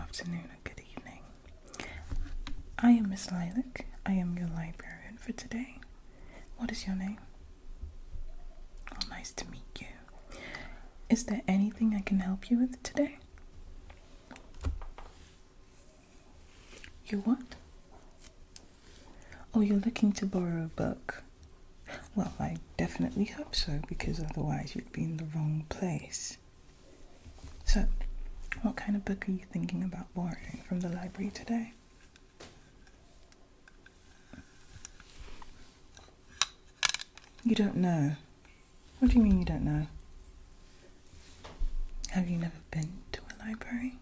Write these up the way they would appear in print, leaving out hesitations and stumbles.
afternoon, or good evening. I am Miss Lilac. I am your librarian for today. What is your name? Oh, nice to meet you. Is there anything I can help you with today? You what? Oh, you're looking to borrow a book. Well, I definitely hope so, because otherwise you'd be in the wrong place. So, what kind of book are you thinking about borrowing from the library today? You don't know? What do you mean you don't know? Have you never been to a library?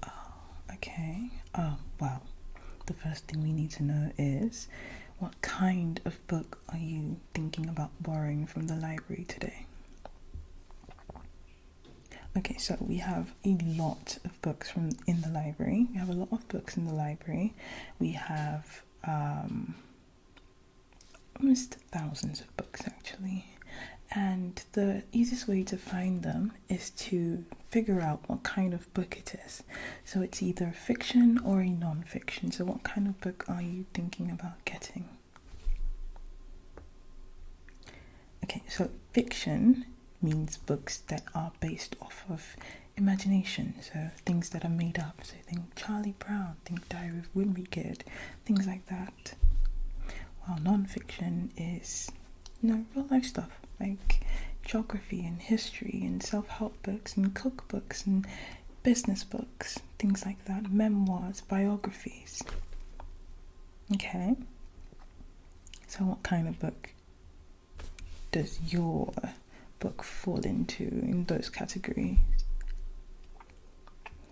Oh, okay. Oh, well, the first thing we need to know is, what kind of book are you thinking about borrowing from the library today? Okay, so we have a lot of books in the library. We have a lot of books in the library. We have almost thousands of books actually. And the easiest way to find them is to figure out what kind of book it is. So it's either fiction or a non-fiction. So what kind of book are you thinking about getting? Okay, so fiction means books that are based off of imagination, so things that are made up. So think Charlie Brown, think Diary of Wimpy Kid, things like that. While non-fiction is, real life stuff like geography and history and self-help books and cookbooks and business books, things like that, memoirs, biographies. Okay, so what kind of book does your book fall into in those categories?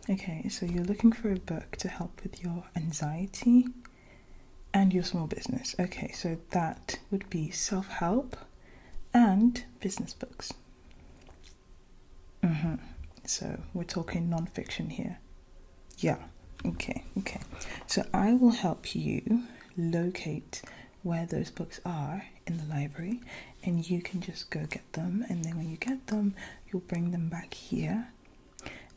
Okay, so you're looking for a book to help with your anxiety and your small business. Okay, so that would be self-help and business books. So we're talking non-fiction here. Yeah, okay. So I will help you locate where those books are in the library, and you can just go get them, and then when you get them, you'll bring them back here,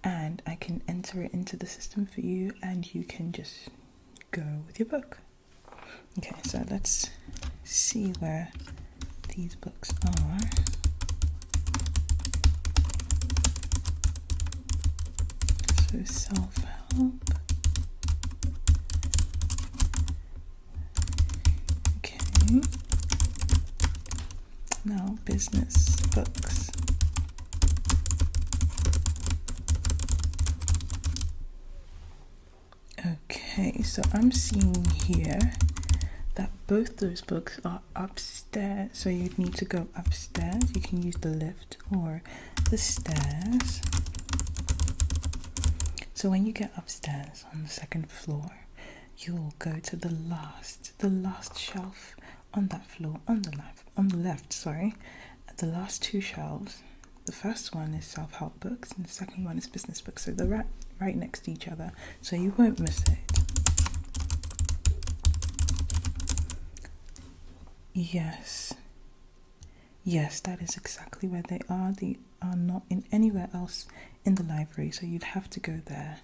and I can enter it into the system for you, and you can just go with your book. Okay, so let's see where these books are. So self-help. Okay. Now business books. Okay, so I'm seeing here that both those books are upstairs, so you'd need to go upstairs. You can use the lift or the stairs. So when you get upstairs on the second floor, you'll go to the last shelf on that floor, on the left, the last two shelves. The first one is self-help books and the second one is business books, so they're right next to each other, so you won't miss it. Yes, that is exactly where they are. They are not in anywhere else in the library, so you'd have to go there.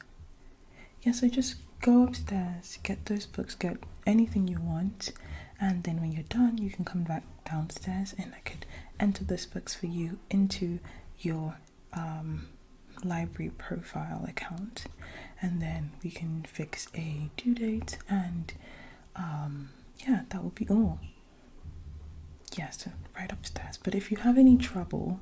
Yeah, so just go upstairs, get those books, get anything you want, and then when you're done, you can come back downstairs and I could enter those books for you into your library profile account, and then we can fix a due date, and that will be all. Yeah, so right upstairs. But if you have any trouble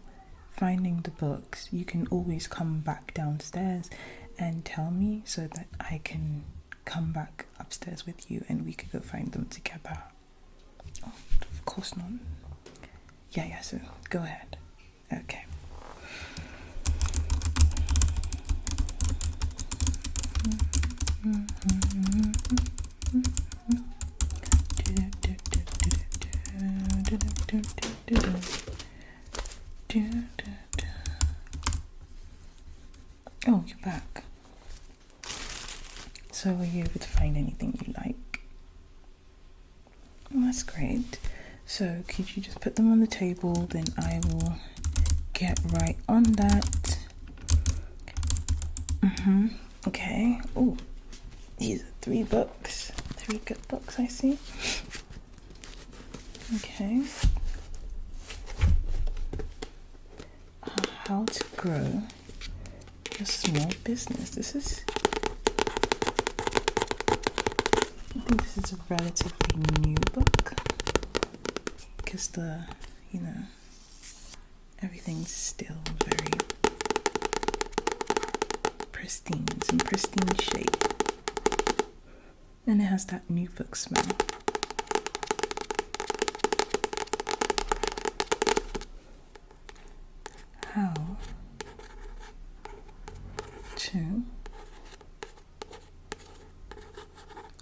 finding the books, you can always come back downstairs and tell me so that I can come back upstairs with you and we could go find them together. Oh, of course not. Yeah, so go ahead. Okay. Oh, you're back. So were you able to find anything you like? Well, that's great. So could you just put them on the table, then I will get right on that. Okay. Oh, these are 3 books. 3 good books, I see. Okay. How to grow a small business. I think this is a relatively new book because everything's still very pristine. It's in pristine shape. And it has that new book smell. How to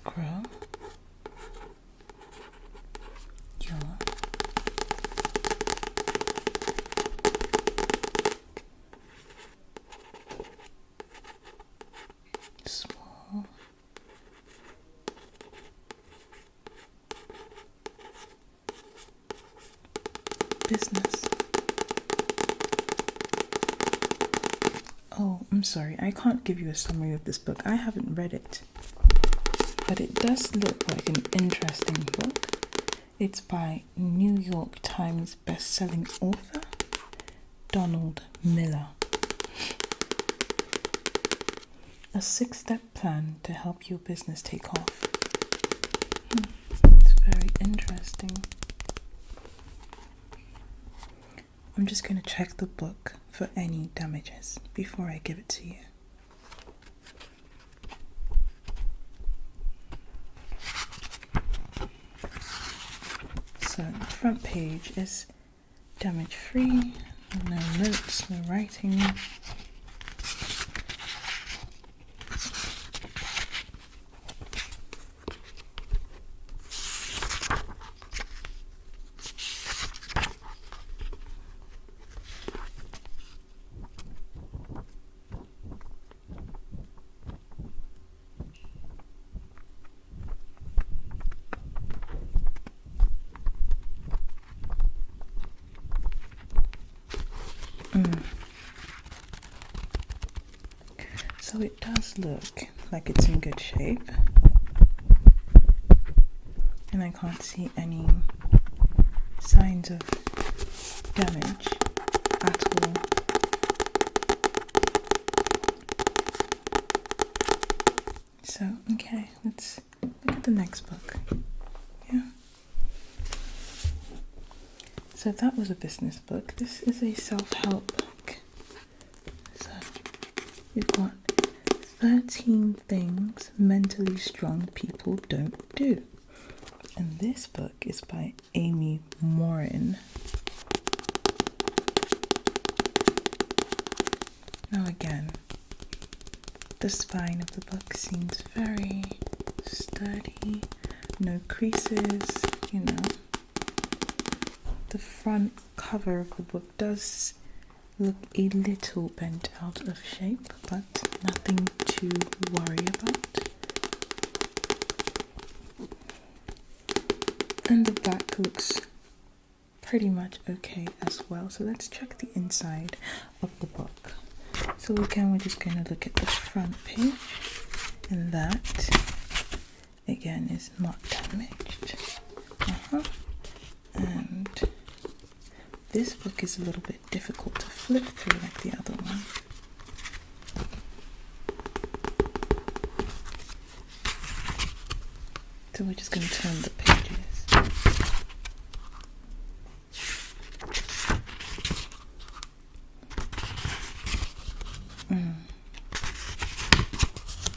grow your small business. Oh, I'm sorry, I can't give you a summary of this book. I haven't read it. But it does look like an interesting book. It's by New York Times best-selling author Donald Miller. A 6-step plan to help your business take off. It's very interesting. I'm just going to check the book for any damages before I give it to you. So the front page is damage-free, no notes, no writing. So it does look like it's in good shape, and I can't see any signs of damage at all. So, okay, let's look at the next book. Yeah. So that was a business book. This is a self-help book. So we've got 13 things mentally strong people don't do. And this book is by Amy Morin. Now again, the spine of the book seems very sturdy, no creases, The front cover of the book does look a little bent out of shape, but nothing to worry about. And the back looks pretty much okay as well. So let's check the inside of the book. So again, we're just going to look at the front page, and that again is not damaged. And this book is a little bit difficult to flip through like the other one. So we're just going to turn the pages.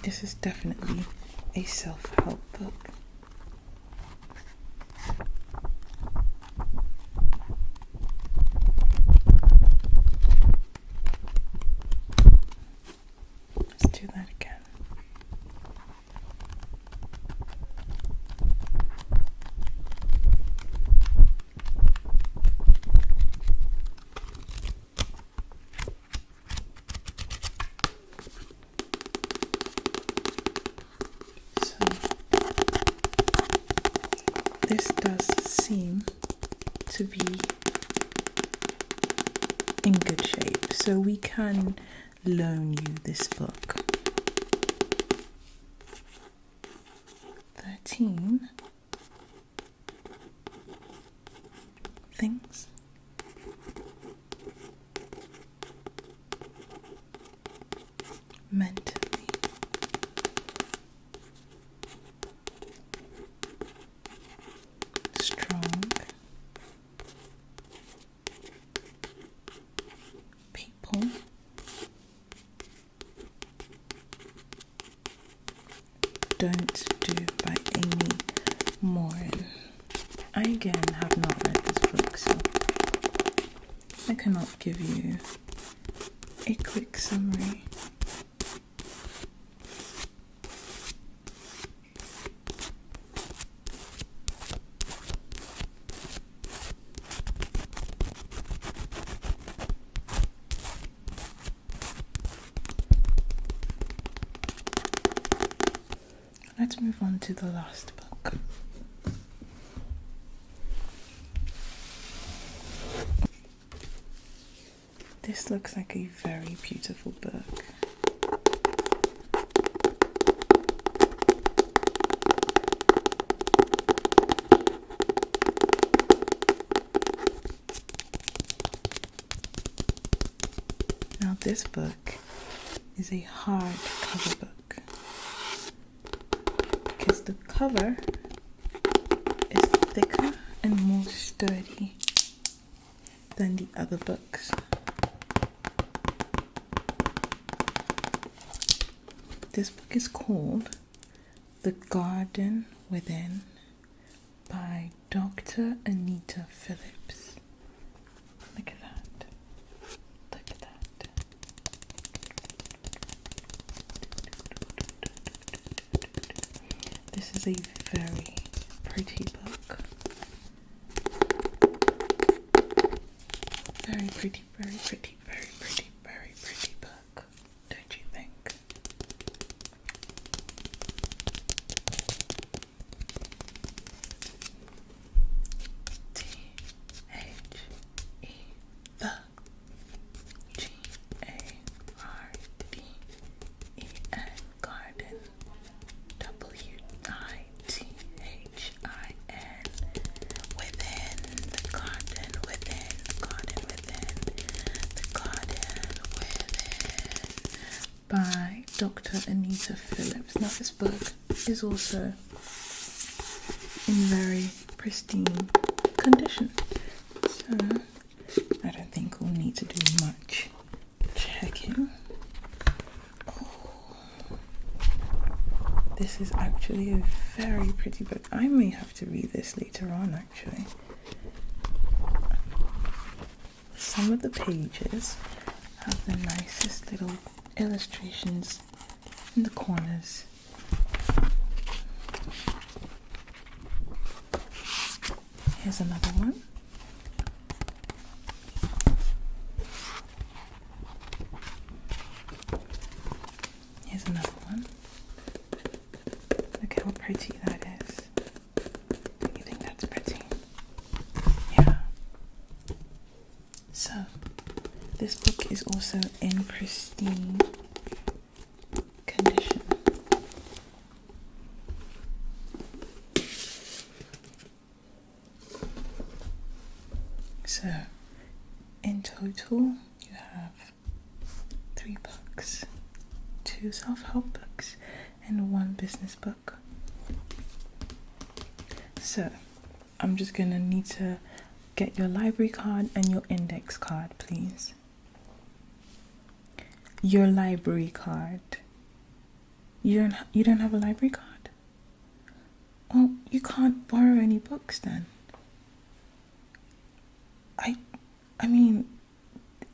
This is definitely a self-help book. Let's do that again. This does seem to be in good shape, so we can loan you this book. 13 things mentally strong people don't do by Amy Morin. I again have not read this book, so I cannot give you a quick summary. Let's move on to the last book. This looks like a very beautiful book. Now this book is a hardcover book. Because the cover is thicker and more sturdy than the other books. This book is called The Garden Within by Dr. Anita Phillips. Look at that. Look at that. This is a very pretty book. Very pretty, very pretty, very pretty, very pretty book. Don't you think? By Dr. Anita Phillips. Now this book is also in very pristine condition, so I don't think we'll need to do much checking. Oh, this is actually a very pretty book. I may have to read this later on actually. Some of the pages have the nicest little illustrations in the corners. Here's another one. Here's another one. Look how pretty that is. Don't you think that's pretty? Yeah. So this book is also in pristine condition. So, in total, you have 3 books, 2 self-help books, and 1 business book. So, I'm just gonna need to get your library card and your index card, please. Your library card. You don't have a library card? Well, you can't borrow any books then. I mean,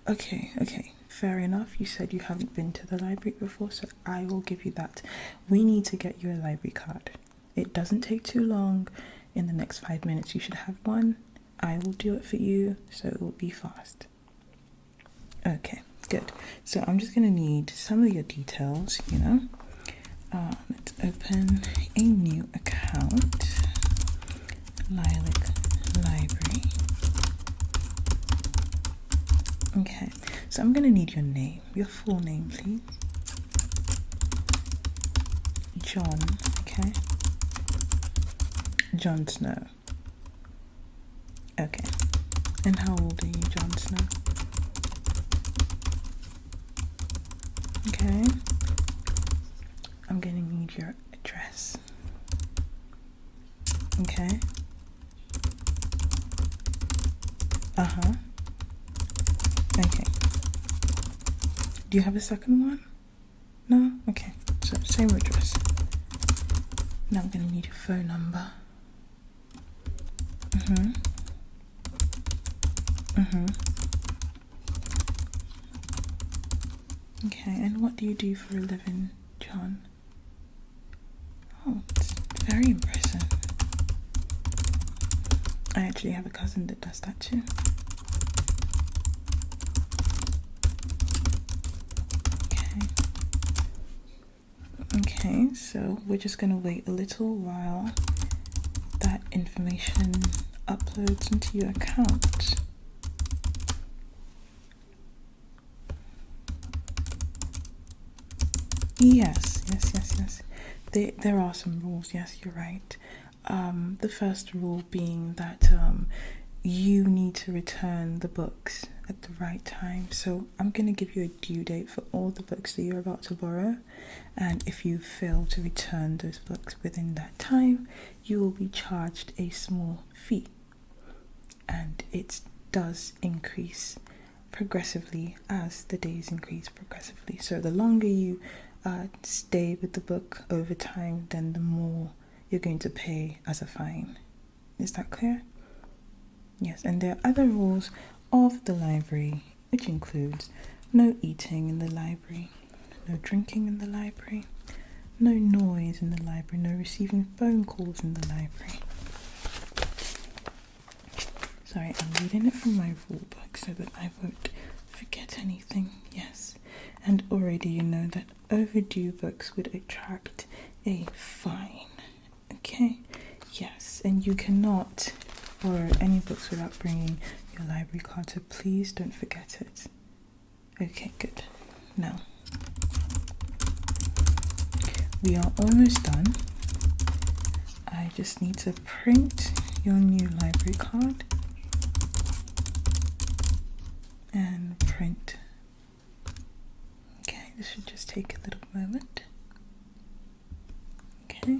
okay, fair enough. You said you haven't been to the library before, so I will give you that. We need to get you a library card. It doesn't take too long. In the next 5 minutes, you should have one. I will do it for you, so it will be fast. Okay, good. So I'm just gonna need some of your details, you know. Let's open a new account. LILAC Library. Okay, So I'm gonna need your name, your full name, please. John, okay. Jon Snow. Okay. And how old are you, Jon Snow? Okay. I'm gonna need your address. Okay. Uh-huh. Okay. Do you have a second one? No? Okay. So same address. Now I'm gonna need your phone number. Okay, and what do you do for a living, John? Oh, it's very impressive. I actually have a cousin that does that too. Okay, so we're just going to wait a little while that information uploads into your account. Yes. There are some rules, yes, you're right. The first rule being that you need to return the books at the right time. So I'm going to give you a due date for all the books that you're about to borrow, and if you fail to return those books within that time, you will be charged a small fee, and it does increase progressively as the days increase progressively. So the longer you stay with the book over time, then the more you're going to pay as a fine. Is that clear? Yes, and there are other rules of the library, which includes no eating in the library, no drinking in the library, no noise in the library, no receiving phone calls in the library. Sorry, I'm reading it from my rule book so that I won't forget anything. Yes, and already you know that overdue books would attract a fine. Okay, yes, and you cannot borrow any books without bringing your library card, so please don't forget it. Okay, good. Now, we are almost done. I just need to print your new library card and print. Okay, this should just take a little moment. Okay.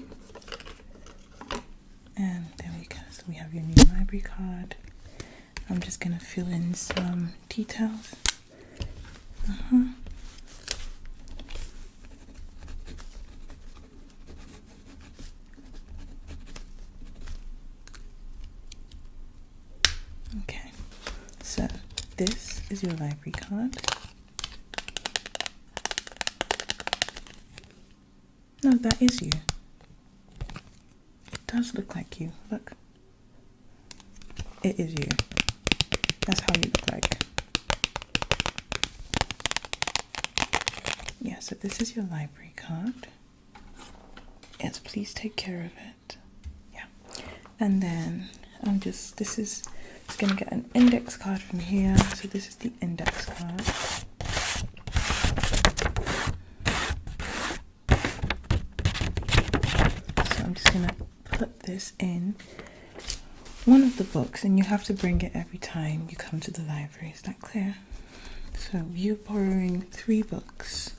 And there we go. So we have your new library card. I'm just going to fill in some details. Okay. So this is your library card. No, that is you. It does look like you. Look. It is you. That's how you look like. Yeah, so this is your library card. Yes, please take care of it. Yeah. And then it's gonna get an index card from here. So this is the index card. So I'm just gonna put this in one of the books, and you have to bring it every time you come to the library. Is that clear? So you're borrowing 3 books.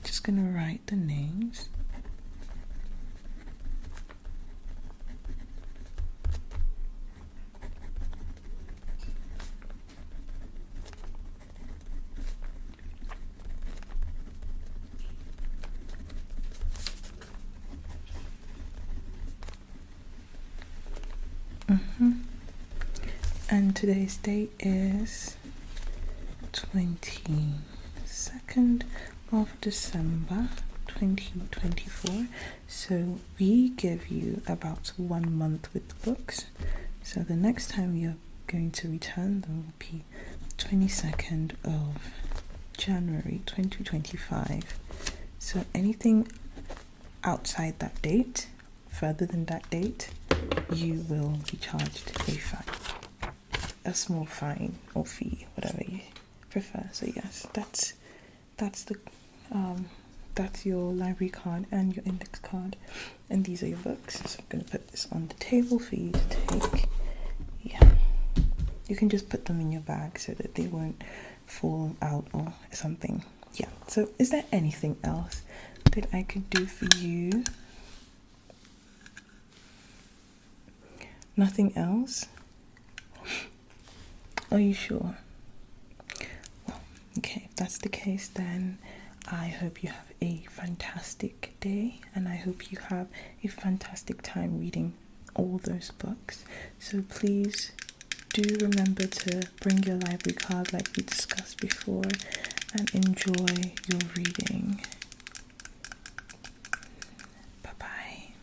Just gonna write the names. And today's date is 22nd of December 2024. So we give you about 1 month with the books. So the next time you're going to return them will be 22nd of January 2025. So anything outside that date, further than that date, you will be charged a fine. a small fine or fee, whatever you prefer. So yes, that's your library card and your index card, and these are your books. So I'm going to put this on the table for you to take. Yeah, you can just put them in your bag so that they won't fall out or something. Yeah, so is there anything else that I could do for you? Nothing else? Are you sure? Well, okay, if that's the case, then I hope you have a fantastic day, and I hope you have a fantastic time reading all those books. So please do remember to bring your library card like we discussed before, and enjoy your reading. Bye-bye.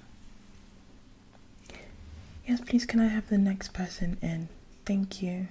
Yes, please, can I have the next person in? Thank you.